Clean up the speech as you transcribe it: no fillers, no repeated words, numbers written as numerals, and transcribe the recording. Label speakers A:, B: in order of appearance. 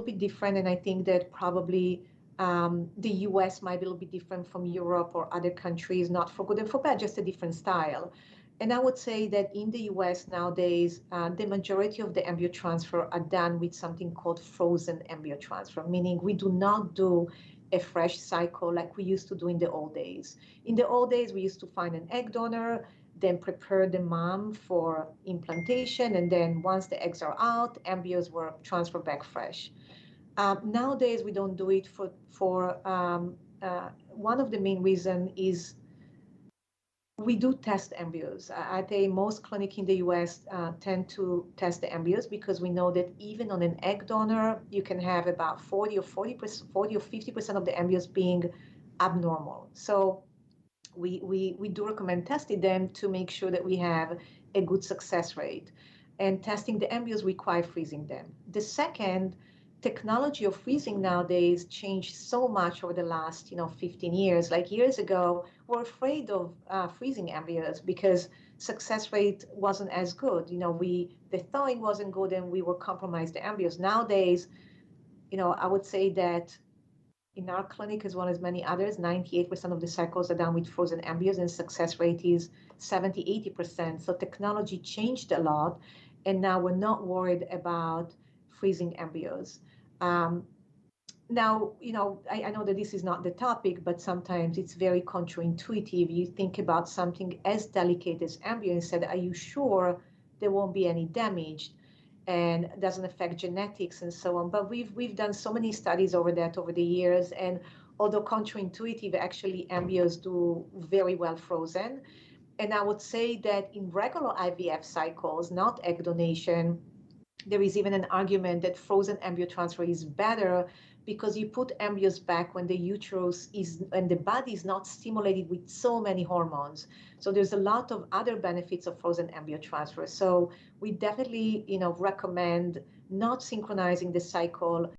A: bit different, and I think that probably the US might be a little bit different from Europe or other countries, not for good and for bad, just a different style. And I would say that in the US nowadays, the majority of the embryo transfer are done with something called frozen embryo transfer, meaning we do not do a fresh cycle like we used to do in the old days. In the old days, we used to find an egg donor, then prepare the mom for implantation, and then once the eggs are out, embryos were transferred back fresh. Nowadays, we don't do it for one of the main reason is we do test embryos. I think most clinics in the US tend to test the embryos because we know that even on an egg donor, you can have about 40 or 50% of the embryos being abnormal. So we do recommend testing them to make sure that we have a good success rate. And testing the embryos require freezing them. The second, technology of freezing nowadays changed so much over the last 15 years. Like years ago, we're afraid of freezing embryos because success rate wasn't as good. The thawing wasn't good and we were compromised the embryos. Nowadays, I would say that in our clinic, as well as many others, 98% of the cycles are done with frozen embryos, and success rate is 70, 80%. So technology changed a lot, and now we're not worried about freezing embryos. Now, I know that this is not the topic, but sometimes it's very counterintuitive. You think about something as delicate as embryo and said, are you sure there won't be any damage? And doesn't affect genetics and so on. But we've done so many studies over the years, and although counterintuitive, actually embryos do very well frozen. And I would say that in regular IVF cycles, not egg donation, there is even an argument that frozen embryo transfer is better because you put embryos back when the uterus is and the body is not stimulated with so many hormones. So there's a lot of other benefits of frozen embryo transfer. So we definitely, recommend not synchronizing the cycle